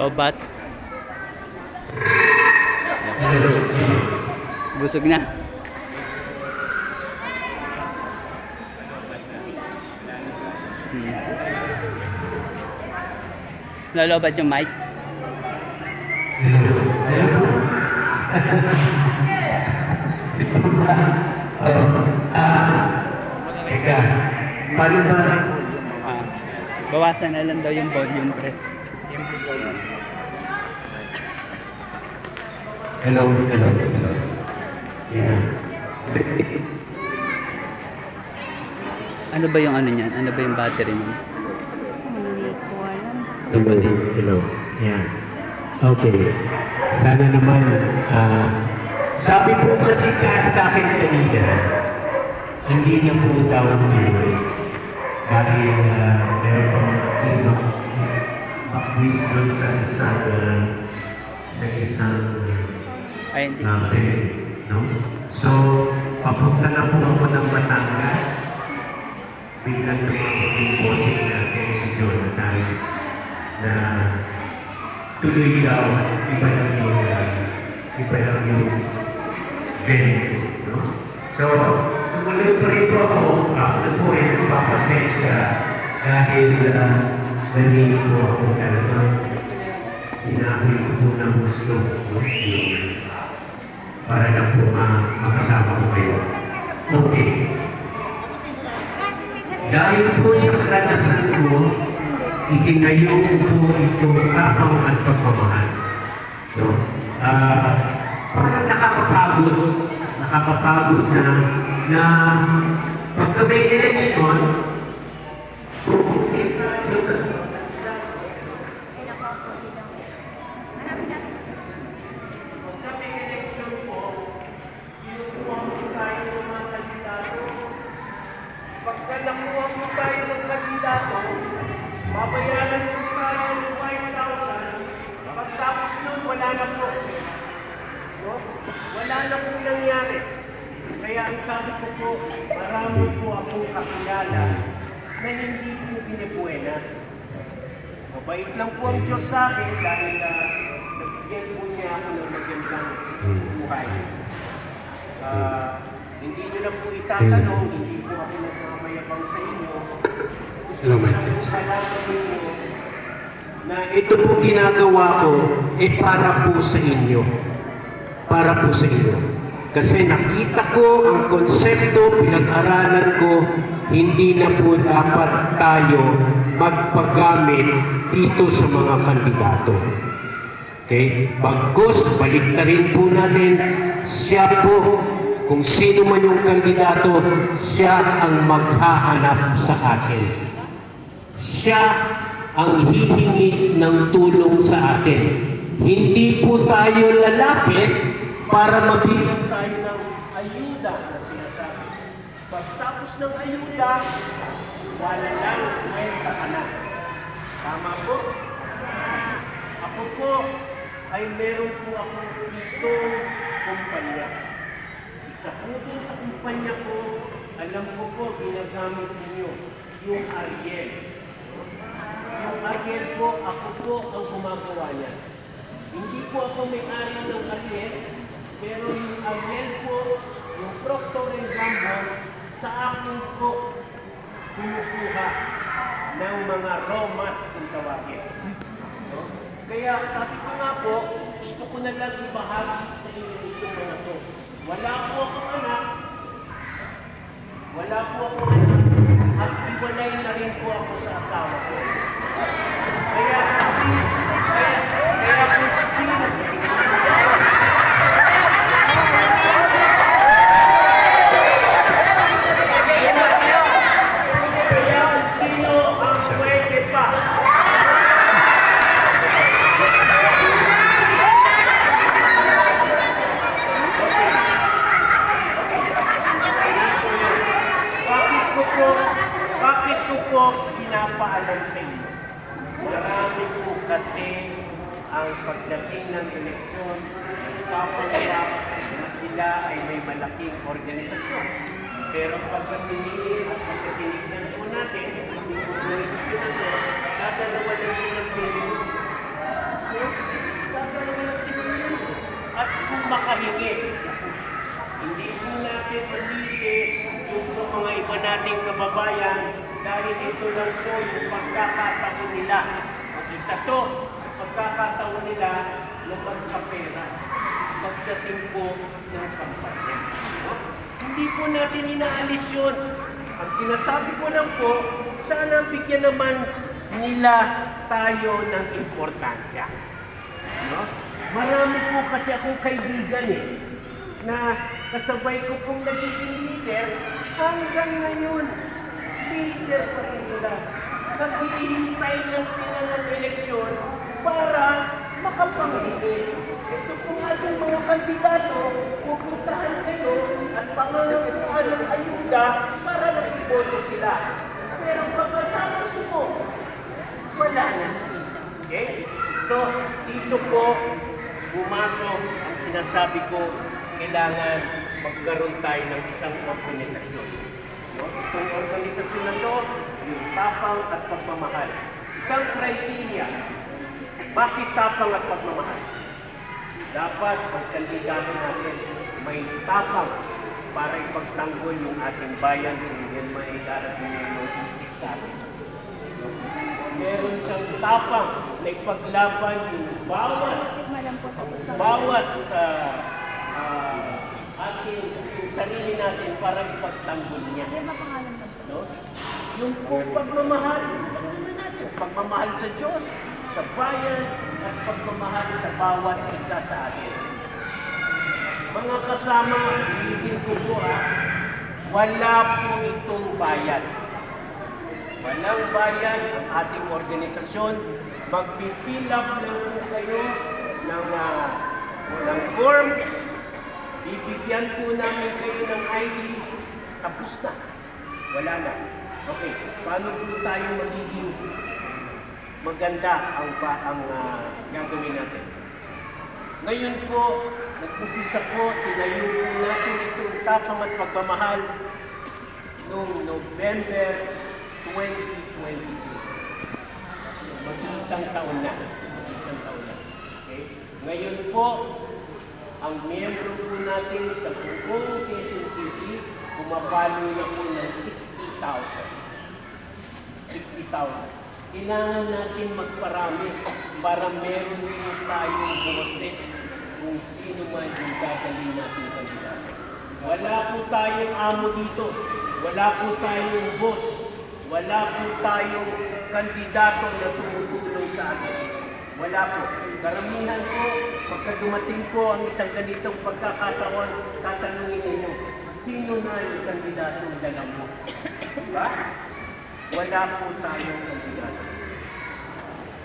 Lobat. Busog na. Lalobat yung mic. Teka, paano ba? Bawasan na lang daw yung volume press. Hello. Yeah. Ano ba yung ano niyan? Ano ba yung battery niyan? Hindi ko alam. Hello. Yeah. Okay. Sana naman, sabi po kasi sa akin kanina, hindi niya po daw tuloy. Dahil meron baklis doon sa isang Ay, hindi. no? So, papunta na po ako ng Batangas. Biglang tumawag yung bossing natin si Jonathan na tuloy daw at iba lang yung venue, no? So, tumuloy pa rin po ako. Ako po rin nagpapasensya dahil nalili po ako talaga. Inahoy ko po ng gusto no? Para lang po makasama ko kayo. Okay. Dahil po sa karanasan ko, itinayo ko po itong tapang at pagmamahal. No? Parang nakakapagod na pagka may election, pagka nakuha po tayo ng kandidato, babayaran po tayo ng 5,000, pagtapos nun, wala na po. No? Wala na po nangyari. Kaya ang sabi ko po, marami po akong kakilala na hindi po binibuenas. Mabait lang po ang Diyos sa akin dahil nabigyan po niya ako ng magandang buhay. Hindi nyo na po itatanong, hindi po ako nagmamayabang sa inyo. Gusto ko lang po salamat ninyo na ito po ginagawa ko para po sa inyo. Para po sa inyo. Kasi nakita ko ang konsepto, pinag-aralan ko, hindi na po dapat tayo magpagamit dito sa mga kandidato. Okay? Bagkus, balik na rin po natin, siya po, kung sino man yung kandidato, siya ang maghahanap sa atin. Siya ang hihingi ng tulong sa atin. Hindi po tayo lalapit para mabigyan tayo ng ayuda na sinasabi. Pagtapos ng ayuda, wala lang kwenta ka na. Tama po? Ako po ay meron po akong pitong kumpanya. Isa po din sa kumpanya ko, alam ko po ginagamit ninyo yung Ariel. Yung Ariel po, ako po ang gumagawa niya. Hindi po ako may-ari ng Ariel, pero yung Ariel po, yung Procter & Gamble, sa akin po kumukuha ng mga raw mats kung tawagin. No? Kaya sabi ko nga po, gusto ko na lang ibahagi sa inyo itong mga to. Wala po akong anak, at iwalay na rin po ako sa asawa ko. Kaya po sino ang pwede pa? Bakit ko po pinapaalam sa inyo? Marami po kasi ang pagdating ng eleksyon, papangarap na sila ay may malaking organisasyon. Pero pagkatingin at pagkatinignan po natin, yung organisasyon na ito, dadalawa lang silang pili. So, nakahingi. Hindi po natin masisi yung mga iba nating kababayan dahil ito lang po yung pagkakataon nila. Isa to sa pagkakataon nila na magkapera pagdating po ng kampanya. No? Hindi po natin inaalis yun. Ang sinasabi ko lang po, sana bigyan naman nila tayo ng importansya. No? Marami po kasi akong kaibigan na kasabay ko pong nagiging leader, hanggang ngayon, leader pa rin sila. Naghihintay lang sila ng eleksyon para makapamili. Ito pong ating mga kandidato, pupuntahan kayo at pangalangan ng ayuda para nakiboto sila. Pero pagkatapos mo, wala na. Okay? So, dito po, pumasok ang sinasabi ko, kailangan magkaroon tayo ng isang organisasyon. No? Itong organisasyon na to, yung tapang at pagmamahal. Isang criteria, bakit tapang at pagmamahal? Dapat ang kandidato natin may tapang para ipagtanggol yung ating bayan kung yan may darating ng isip sa atin. Meron siyang tapang na ipaglaban yung bawat ating yung sarili natin para ipagtanggol niya. No? Yung pagmamahal, pagmamahal sa Diyos, sa bayan, at pagmamahal sa bawat isa sa atin. Mga kasama, hihingin ko po wala po itong bayan. Walang bayan ang ating organisasyon. Mag-fill up lang po kayo ng form. Bibigyan po namin kayo ng ID. Tapos na. Wala na. Okay. Paano po tayo magiging maganda ang gagawin natin? Ngayon po, nag-umpisa po, tinayo po natin itong tapang at pagmamahal noong November 2022. Mag-isang taon na. Okay? Ngayon po, ang miyembro po natin sa buong Quezon City, pumapalo na po ng 60,000. Kailangan natin magparami para meron po tayong boses kung sino man yung gagaling natin kandidato. Wala po tayong amo dito. Wala po tayong boss. Wala po tayong kandidato na tumutulong sa atin. Wala po. Karamihan po, pagka dumating po ang isang ganitong pagkakataon, tatanungin ninyo, sino na yung kandidatong dala mo? Diba? Wala po tayong kandidato.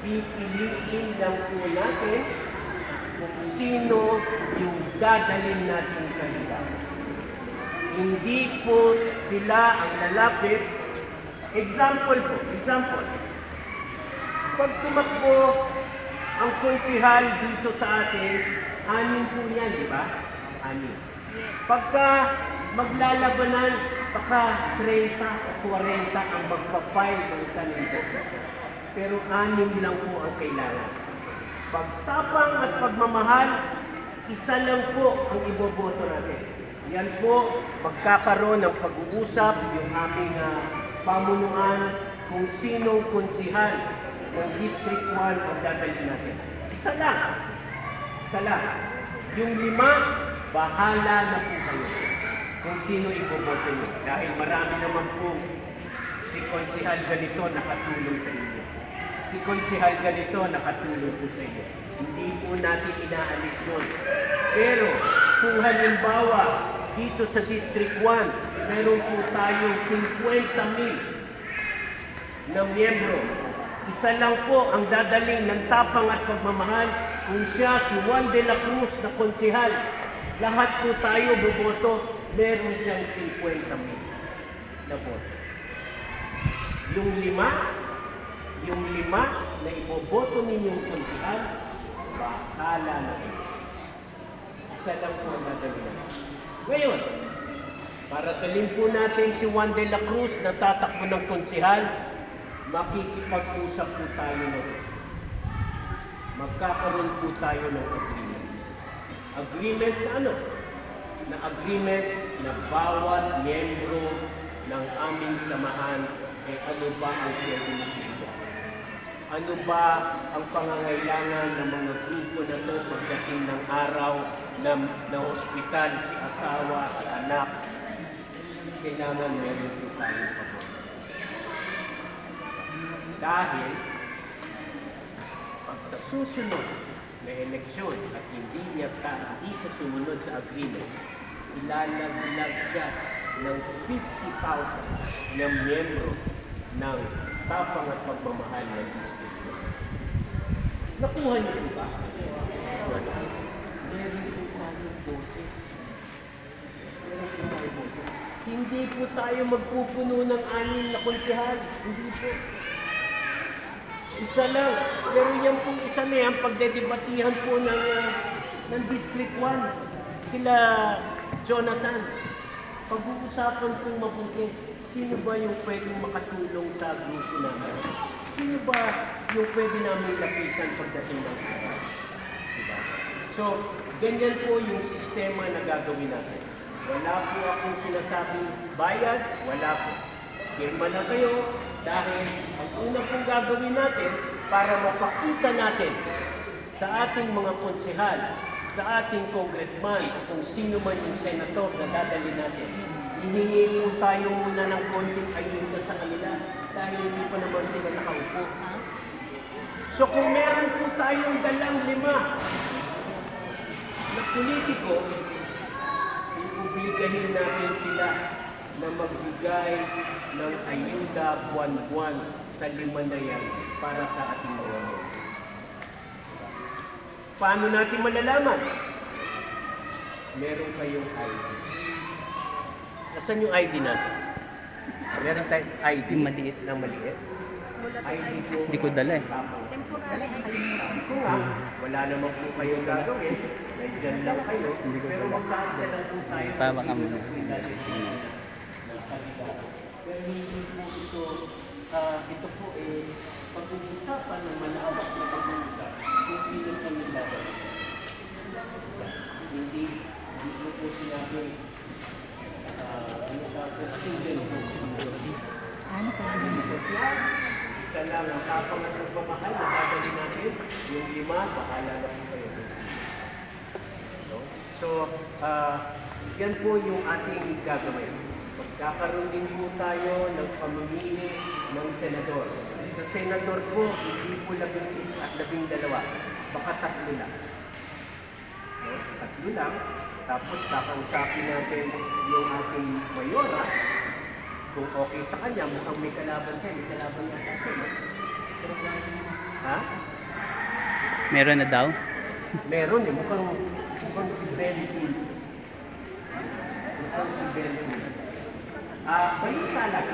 Pipiliin lang po natin kung sino yung dadalhin natin kandidato. Hindi po sila ang lalapit. Example. Pag tumakbo ang konsihal dito sa atin, 6 po yan, di ba? 6. Pagka maglalabanan, baka 30 o 40 ang magpa-file ng kandidato. Pero 6 lang po ang kailangan. Pagtapang at pagmamahal, isa lang po ang iboboto natin. Yan po, magkakaroon ng pag-uusap yung aming pamunuan kung sinong konsihal ng District 1 ang dadalhin natin. Isa lang. Yung 5, bahala na po kayo kung sino iboboto nyo. Dahil marami naman po si konsihal ganito nakatulong sa inyo. Si konsihal ganito nakatulong po sa inyo. Hindi po natin inaalis yun. Pero kung halimbawa dito sa District 1, meron po tayong 50,000 na miyembro. Isa lang po ang dadaling ng tapang at pagmamahal kung siya si Juan de la Cruz na konsihal. Lahat po tayo boboto, meron siyang 50,000 na boto. Yung 5 na iboboto ninyong konsihal, bahala na ito. Isa lang po ang dadaling. Ngayon, para dalhin po natin si Juan de la Cruz na tatakbo ng konsihal, makikipag-usap po tayo ng magkakaroon po tayo ng agreement. Agreement na ano? Na agreement na bawat miyembro ng aming samahan ay ano ba ang pwede magiging. Ano ba ang pangangailangan ng mga grupo na ito pagdating ng araw na hospital, si asawa, si anak, kailangan meron po tayong pabor. Dahil pag sa susunod na eleksyon at hindi sa sumunod sa agreement, ilalaglag siya ng 50,000 na miyembro ng tapang at pagmamahal ng district. Nakuha niyo po ba? Wala. Meron po tayong boses. Meron po tayong boses. Hindi po tayo magpupuno ng 6 na konsehal. Hindi po. Isa lang. Pero yan pong isa na yan, pagdedebatihan po ng District 1. Sila Jonathan. Pag-uusapan pong mabuti, sino ba yung pwedeng makatulong sa grupo namin? Sino ba yung pwede namin lapitan pagdating ng araw? Diba? So, ganyan po yung sistema na gagawin natin. Wala po akong sinasabing bayad, wala po. Pirma na kayo dahil ang una pong gagawin natin para mapakita natin sa ating mga konsehal, sa ating congressman, kung sino man yung senator na dadali natin. Hihingi po tayo muna ng konting ayuda sa kanila dahil hindi pa naman sila nakaupo. So kung meron po tayong 5 na politiko, iuobligahin natin sila na magbigay ng ayuda buwan-buwan sa 5 na yan para sa ating mga mga. Paano natin malalaman? Meron kayong ID. Nasaan yung ID natin? Meron tayong ID Yung maliit. na maliit? ID po. Hindi ko dala eh. Temporary ang kalimutan. Kung nga, wala naman po kayong gagawin, nandiyan lang kayo, pero magkaisa lang po tayo. Tawa ka muna. Pero hindi po ito po pag-uusapan ng malawak na pag-uusap kung sino po nilaban. Hindi po sinabi single po. Ano pa rin? Isa lang ang tapang at pagmamahal na dadali natin. Yung 5, bahala na po kayo. No? So, yan po yung ating gagawin. Magkakaroon din po tayo ng pamimili ng senador. Sa senador po, hindi po 11 at 12. Baka 3 lang. No? 3 lang. Tapos kakausapin natin yung ating mayora. Kung okay sa kanya, mukhang may kalaban siya. May kalaban niya kasi. Ha? Meron na daw? Meron eh. Mukhang si Ben Tulfo. Mukhang si Ben Tulfo. Balita lang.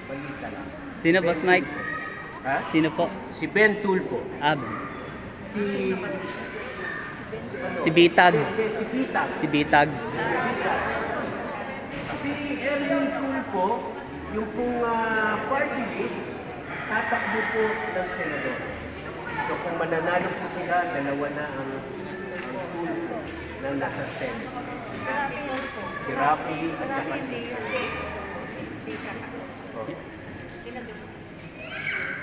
Balita lang. Sino, Boss Mike? Ha? Sino po? Si Ben Tulfo. Si Bitag. Hindi, si Bitag. Si Bitag. Si Erwin Tulfo, yung pong party list, tatakbo po ng senador. So kung mananalo po sila, 2 na ang Tulfo na nasa Senate. Si Rafi at saka si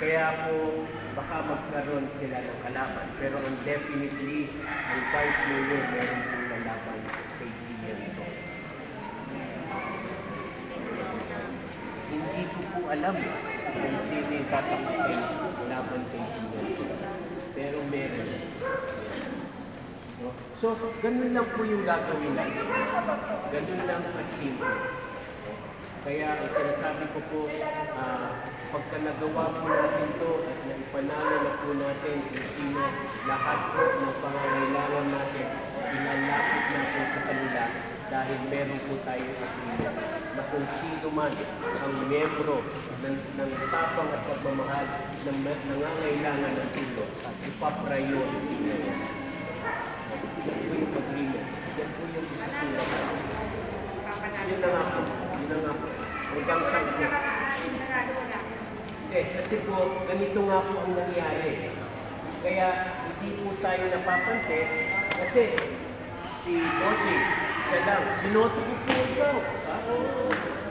Kaya po, baka magkaroon sila ng kalaban. Pero definitely, ang Vice Mayor meron pong lalaban kay Gian Song. Hindi ko po alam kung sino yung tatakbay laban kay Gian Song. Pero meron. So, ganun lang po yung gagawin natin. Ganun lang at simple. Kaya ang sinasabi ko po, pagka nagawa po natin ito at naipanalo na po natin kung sino lahat po ng pangangailangan natin, ilalapit natin sa kanila dahil meron po tayong agreement na kung sino man ang miyembro ng tapang at pagmamahal ng nangangailangan ng tulong, ipapriority na yan. Yan po yung agreement. Yan po yung isusulat. Yun na nga po. Yun na nga po. Hanggang saan po. Kasi po, ganito nga po ang nangyari. Kaya hindi po tayo napapansin kasi si Bossy, siya lang, binoto ko po ikaw.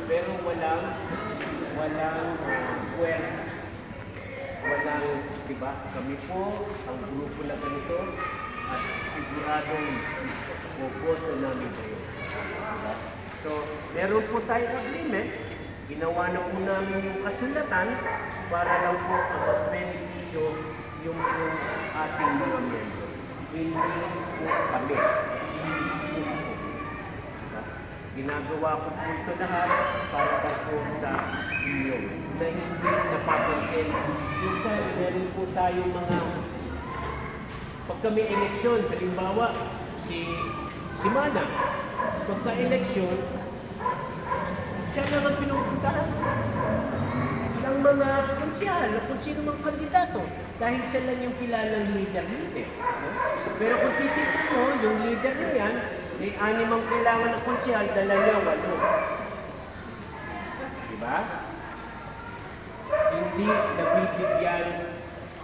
Pero walang puwersa. Walang, di ba? Kami po, ang grupo na ganito, at siguradong boboto namin kayo. Diba? So, meron po tayong agreement, ginawa na po namin yung kasulatan para lang po mag-benepisyo yung ating mga membro. Hindi po kami. Hindi po ako. Diba? Ginagawa ko po ito lahat para po sa inyo na hindi napapansin. Minsan, meron po tayong mga pag kami eleksyon, halimbawa, si Mana, pagka-eleksyon, siya lang ang pinupuntahan ng mga konsyal, kung sino mang kandidato, dahil siya lang yung kilalang leader. No? Pero kung titignan mo, yung leader na yan, may 6 ang kailangan ng konsyal, 2 niya, 8. Diba? Hindi nabibigyan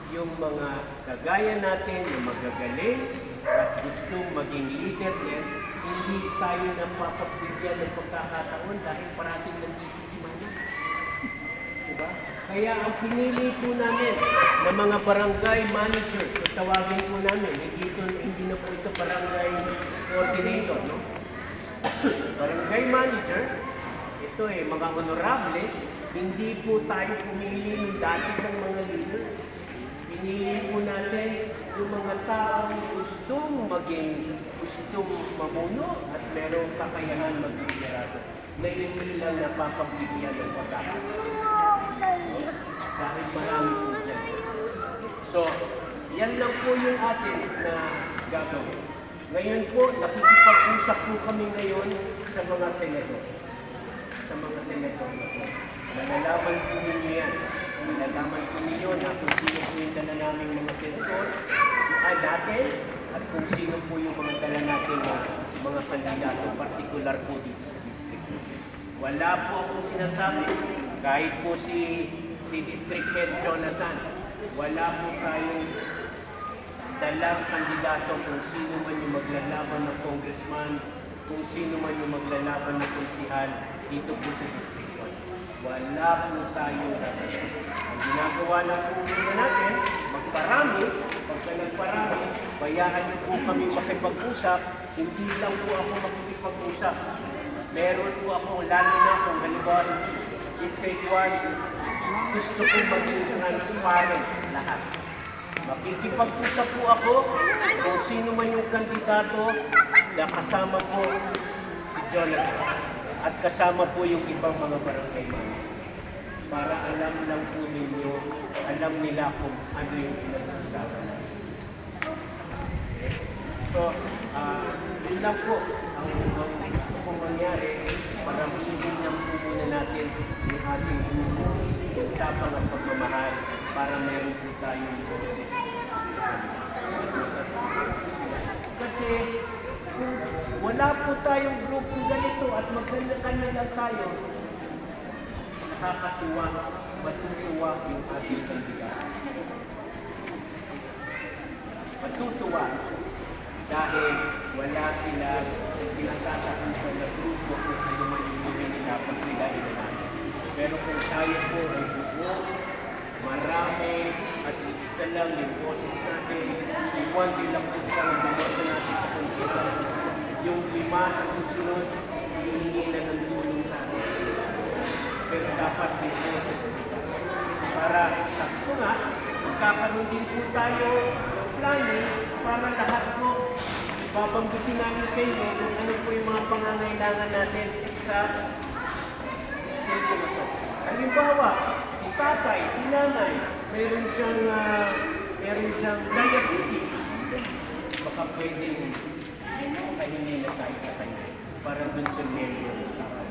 yung mga kagaya natin, yung magagaling at gustong maging leader din, hindi tayo napapagbigyan ng pagkakataon dahil parating nandito si Manny. Diba? Kaya ang pinili po namin ng mga barangay manager, so tawagin po namin, hindi na po ito barangay coordinator, no? Barangay manager, ito mga honorable, hindi po tayo pumili ng dati ng mga leader. Pinili po natin yung mga taong gustong mamuno at merong kakayahan mag-liderado na hindi lang napapagbigyan ng pagkakataon. Dahil marami po dyan. So, yan lang po yung atin na gagawin. Ngayon po, nakikipag-usap po kami ngayon sa mga senador. Sa mga senador na po. Malalaman po ninyo yan. Malalaman po ninyo na kung sino po yung dala namin mga senador natin at kung sino po yung mga dala natin mga kandidato, particular po dito sa district. Wala po akong sinasabi. Kahit po si District Head Jonathan, wala po tayong dalang kandidato kung sino man yung maglalaban ng congressman, kung sino man yung maglalaban ng konsihal dito po sa District 1. Wala po tayo dapat. Ang ginagawa na po muna natin, magparami, pagka nagparami, bayaan niyo po kami makipag-usap, hindi lang po ako makikipag-usap. Meron po ako, lalo na kung halimbawa sa District 1, gusto ko maging transparent lahat. Makikipag-usap po ako kung sino man yung kandidato na kasama po si Jonathan at kasama po yung ibang mga barangay manager. Para alam lang po ninyo, alam nila kung ano yung pinag-usapan. So, yun lang po ang gusto kong mangyari para hindi lang po muna natin yung ating grupo, yung tapang at pagmamahal para meron po tayong boses. Kasi kung wala po tayong grupo ganito at magkanya-kanya lang tayo, nakakatuwa, matutuwa yung ating kandidato. Matutuwa dahil wala sila pinagtatakusan na grupo kung ano man yung gawin nila pag sila inanay. Pero kung tayo po ay buo, marami at isa lang yung boses natin, si Juan de la Cruz ang bumoto natin sa konsipan, yung 5 sa susunod, hihingi na ng tulong sa atin. Pero dapat may boses dito. Para sakto nga, magkakaroon din po tayo ng planning para lahat po babanggitin namin sa inyo kung ano po yung mga pangangailangan natin sa distrito na ito. Halimbawa, si tatay, si nanay, meron siyang diabetes. Baka pwedeng makahingi na tayo sa kanya para dun sa member ng tao.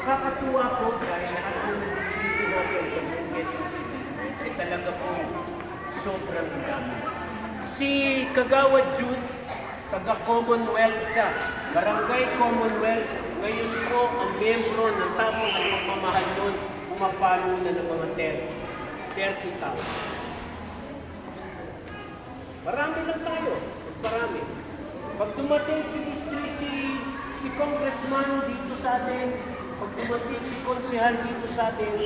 Nakakatuwa po dahil lahat po ng distrito natin sa Quezon City ay talaga po sobrang dami. Si Kagawad Jude, taga-Commonwealth siya, Barangay Commonwealth, ngayon po ang membro ng tapong ng pagmamahal nun, pumapalo na ng mga 30,000. Marami lang tayo. Marami. Pag dumating si congressman dito sa atin, pag dumating si konsehal dito sa atin,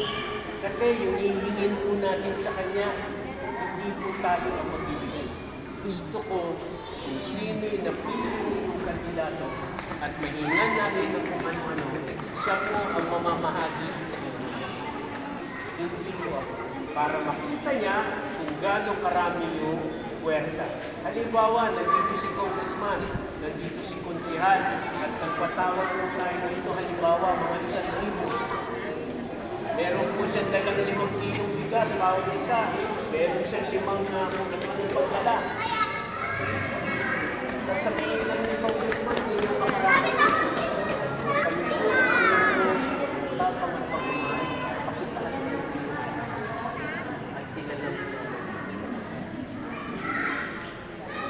kasi yung hihingin po natin sa kanya, hindi po tayo ang magbibigay. Gusto ko kung sino yung napili ng kandidato at mahingan namin ng kung ano-ano, siya po ang mamamahagi sa inyo. Hindi po ako. Para makita niya kung gaano karami yung puwersa. Halimbawa, nandito si congressman, nandito si konsehal, at nagpatawag po tayo dito, halimbawa, mga 1,000. Meron po siyang dalang 5 kilong bigas, bawat isa. Meron siyang 5 kung ano pagdala. Sasabihin lang ni congressman, hindi yung kamarami. Kami po, tapang at pagmamahal, pakitaas ng at sila lang po.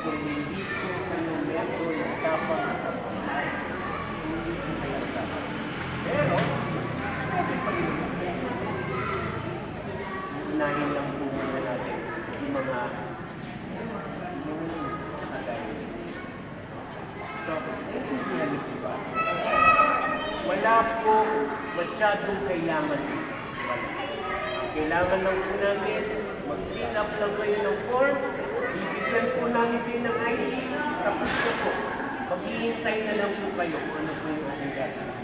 Kung hindi ko kayo meron ng tapang at pagmamahal, hindi ko kayo tapang. Pero, sabi pa yun, unahin lang po muna natin yung mga nakagayon. So, naiintindihan niyo po ba? Wala po masyadong kailangan. Wala. Kailangan lang po namin mag-fill up lang kayo ng form, bibigyan po namin kayo ng ID, tapos na po. Maghihintay na lang po kayo kung ano po yung ating gagawin.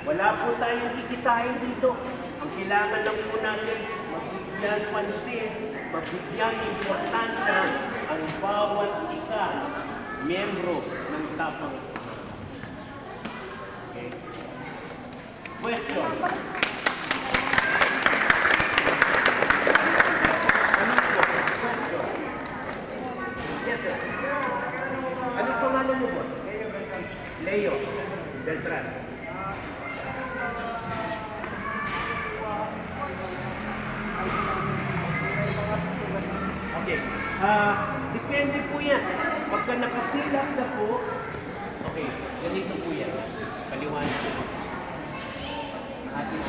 Wala po tayong kikitain dito. Ang kailangan lang po natin, mabigyan pansin, mabigyan importansya ang bawat isa miyembro ng tapang. Okay? Question. Ano po? Question. Yes, sir. Ano pangalan mo, boss? Leo Beltran. Okay. Depende po yan. Pagka nakapilap na po, okay, ganito po yan. Paliwanag po. Ating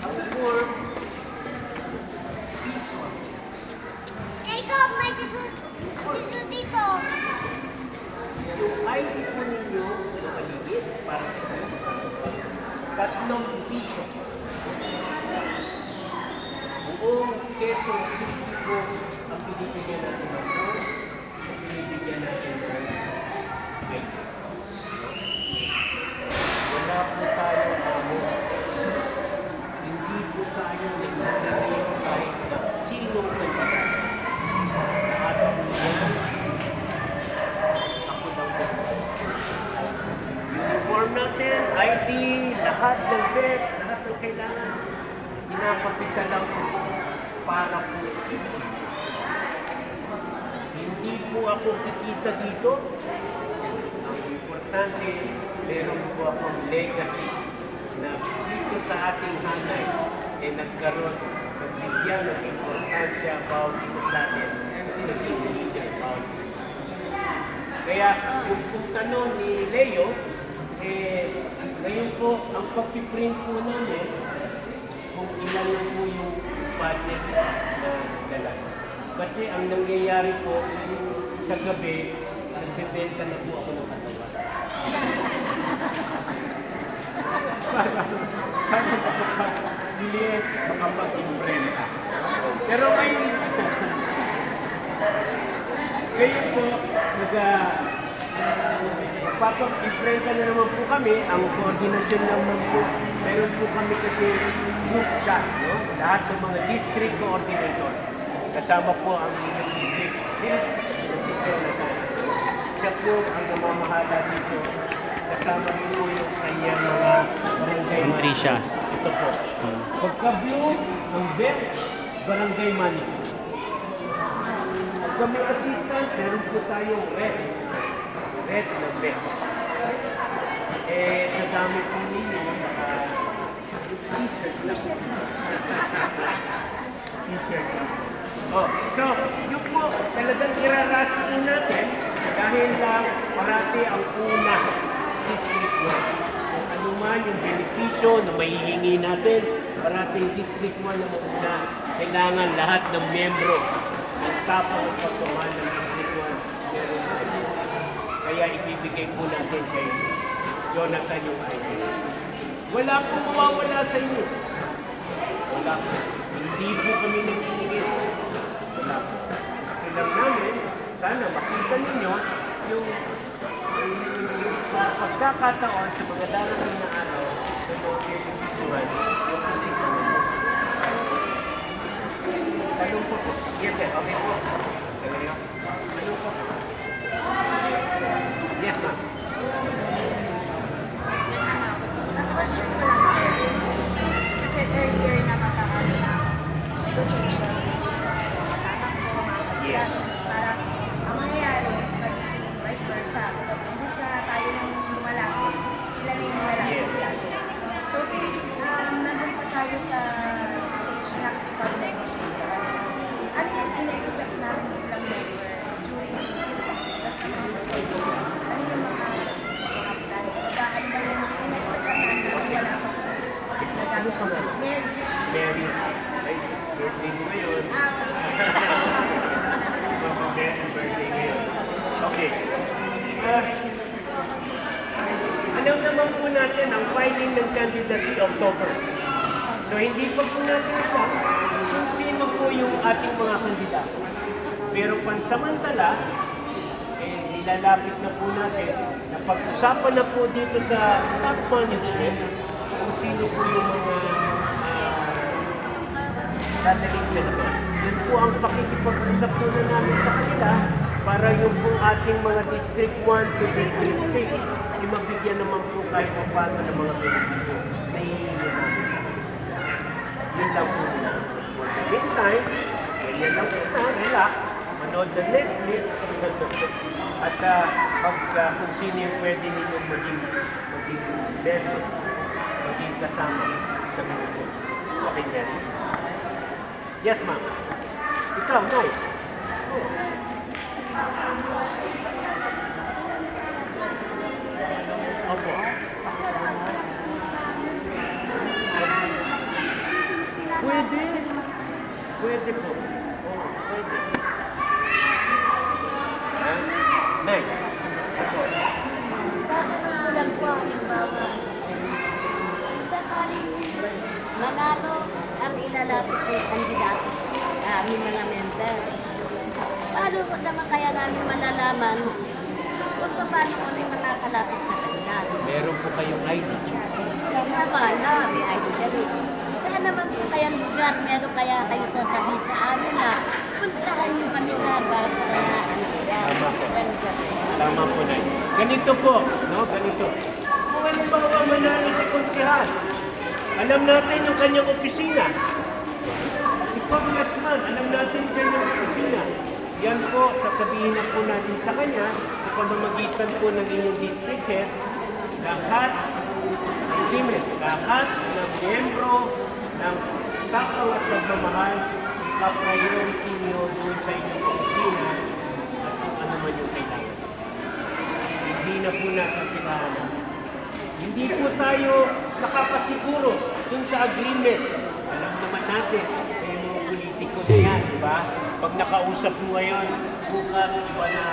ang form, piso. Jacob, may susunod dito. Yung ID po ninyo na maliit para sa inyo, 3 piso. Buong Quezon City po ang binibigyan natin ng form, binibigyan natin ng ID. Wala po tayong amo. Hindi po tayo naglalagay kahit na sinong naglalagay. Lahat po yan. Ako lang po. Uniform natin, ID, lahat ng vest, lahat ng kailangan. Pinapapita lang po para po. Hindi po ako kikita dito. Ang importante, meron po akong legacy na dito sa ating hanay ay nagkaroon, nagbigyan ng importansya bawat isa sa atin, naging leader bawat isa sa atin. Kaya yung tanong ni Leo, ngayon po, ang pag-print po namin, kung ilan lang po yung budget na dala. Kasi ang nangyayari po, sa gabi, nagbebenta na po ako ng katawan. Hindi makapag-imprenta. Pero ngayon po, magpapag-imprenta na naman po kami, ang koordinasyon naman po, meron po kami kasi group chat, no? Lahat ng mga district coordinator. Kasama po ang inyong district head, si Jonathan. Siya po ang namamahala dito. Kasama rin po yung kanyang mga barangay Patricia. Ito po. Pagka-blue, ang best, barangay manager. Pagka may assistant, meron po tayong red. Red na best. Sa dami po ninyo, baka t-shirt lang. T-shirt lang. Oh, so, yun po, talagang iraras po natin dahil lang parati ang una district work. kung ano man yung benepisyo na mahihingi natin para ating District 1 na kailangan lahat ng miyembro ng tapang at pagtuman ng District 1 meron tayo. Kaya ibibigay po natin kay Jonathan yung ID. Wala po mawawala sa inyo. Wala po. Hindi po kami nanginigil. Wala po. Gusto lang namin, sana makita ninyo yung pagkakataon sa mga darating na araw na mag-benefisyuhan yung ating sa mundo. Tanong po po. Yes, sir. Okay po. Tanong po po. Yes, ma'am. Question ko lang, sir. Kasi earlier na magkakaroon ng negotiation, matatakbo, mga Yes. discussions, parang ang mangyayari, magiging vice versa. Imbis na tayo nang lumalapit, sila na yung lumalapit Yes. sa atin. So since nandun pa tayo sa stage na pag-negotiate, ano yung in-expect namin bilang member during this process? Ano yung mga plans? Ano ba yung in-expect namin na wala pa po? Ano ka ba? Mary. Mary. Ay, birthday mo ngayon. Mama Mary, birthday ngayon. Okay. Alam naman po natin ang filing ng candidacy October. So hindi pa po natin alam kung sino po yung ating mga kandidato. Pero pansamantala, nilalapit na po natin na pag-usapan na po dito sa top management kung sino po yung mga dadaling senador. Yun po ang pakikipag-usap po na namin sa kanila para yung po ating mga District 1 to District 6 ay mabigyan naman po kahit pa paano ng mga benepisyo na hihingi namin sa kanila. Yun lang po nila. For the meantime, ganyan lang po na, relax, manood ng Netflix, at kung sino yung pwede ninyong maging member, maging kasama sa gusto. Okay, Jerry? Yes, ma'am. Ikaw, Nay. Opo. Pwede. Pwede po. Oo, pwede. Ha? Nay. Opo. Kulang po, halimbawa, sakaling manalo ang ilalapit ng kandidato sa aming mga member. Paano ko naman kaya namin malalaman kung paano ko na yung makakalapit sa kanila? Meron po kayong ID. Saan naman na may ID na rin? Saan naman po kayang lugar meron kaya kayo sasabihin sa amin na puntahan yung kami na ba para ano sila? Tama po. Ganito. Tama po, Nay. Ganito po, no? Ganito. Kung halimbawa manalo si Konsehal, alam natin yung kanyang opisina. Si Congressman, alam natin yung kanyang opisina. Yan po, sasabihin na po natin sa kanya, sa pamamagitan po ng inyong district head, lahat ng miyembro ng tapang at pagmamahal, ka-priority niyo doon sa inyong opisina at kung ano man yung kailangan. Hindi na po natin sila alam. Hindi po tayo nakapasiguro dun sa agreement. Alam naman natin, kayo mga politiko na yan, di ba? Pag nakausap mo ngayon, bukas, iba na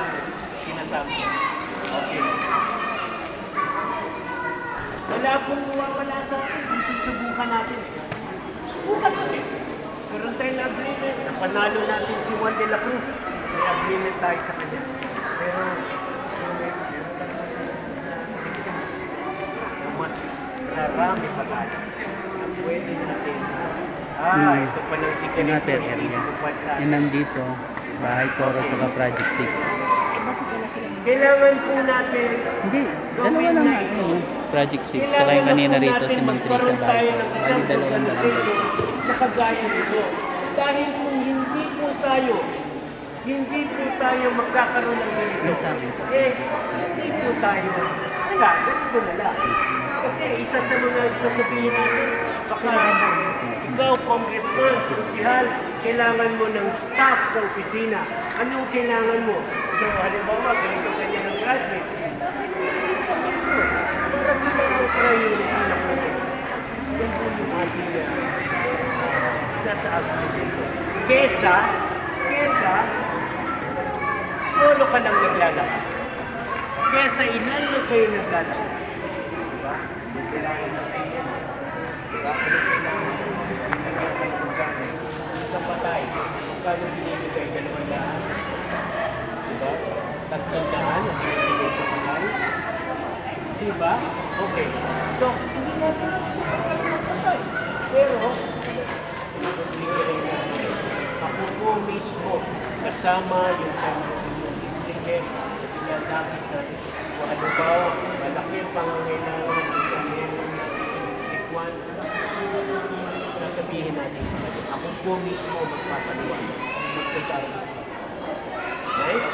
sinasabi. Okay. Wala pong mawawala sa atin kung susubukan natin. Subukan natin. Meron tayong agreement. Napanalo natin si Juan de la Cruz. May agreement tayo sa kanya. Pero, mas rarami pa tayo na pwede natin. Ito pa ng Senator area. Yan nandito. Bahay Toro at saka Project 6. Kailangan po natin Hindi. Dalawa lang na ito. Project 6. Tsaka yung kanina rito si Mang Trisha Bahay Toro. Bali dalawang lang. na kagaya nito. Dahil kung hindi po tayo magkakaroon ng ganito, Yung sa akin, sa hindi po tayo, wala, ganito na lang. Kasi isa sa mga sasabihin natin, baka ikaw, congressman, konsehal, kailangan mo ng staff sa opisina. Anong kailangan mo? So, halimbawa, ganito kanya ng graduate. Para sila ang sa agriculture. Kesa, solo ka lang naglalakad. Kesa ilan lang kayo naglalakad. Diba? Yung kailangan natin yan. Diba? Ano kailangan natin? Kailangan tayo magkano. Sa patay, magkano binibigay 200? Diba? 300 ang binibigay sa patay. Diba? Okay. So, hindi natin magpatay. Pero, binibigay natin. Ako po mismo, kasama yung district head, pinatapit natin. Kung ano ba, malaki ang pangangailangan ng district 1, sasabihin natin sa kanya. Ako po mismo magpapaliwanag. Magsasabi. Right?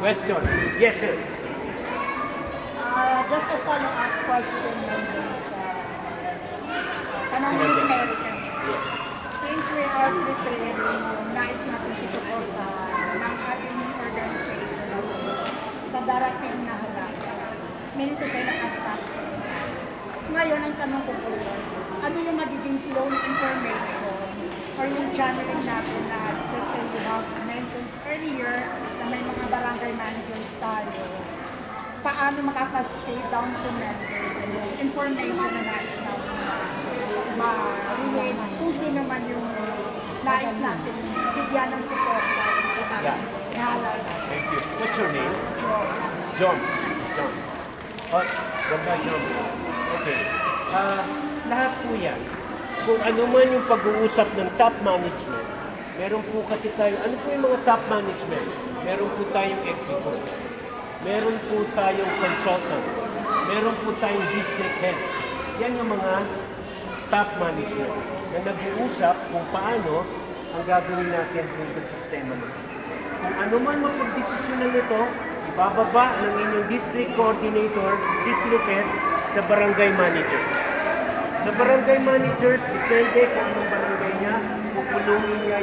Question? Yes, sir. Just a follow-up question lang dun sa tanong ni Miss American. Since we are preparing, nais natin susuporta ng ating organization sa darating na halaga. Meaning to say, naka-start. Ngayon, ang tanong ko po yun, ano yung magiging flow ng information or yung channeling natin na, let's say, you have mentioned earlier na may mga barangay managers tayo, paano makaka-stay down to members yung information na nais natin ma-relate kung sino man yung nais natin bigyan ng support sa Yeah. halaga. Thank you. What's your name? John. John. Oh, ganda John. Okay. Lahat po yan. Kung ano man yung pag-uusap ng top management, meron po kasi tayo, ano po yung mga top management? Meron po tayong executive. Meron po tayong consultant. Meron po tayong district head. Yan yung mga top management na nag-uusap kung paano ang gagawin natin dun sa sistema nito. Kung ano man mapagdesisyonan nito, ibababa ng inyong district coordinator, district head, sa barangay managers. Sa barangay managers, depende kung anong barangay niya, pupulungin niya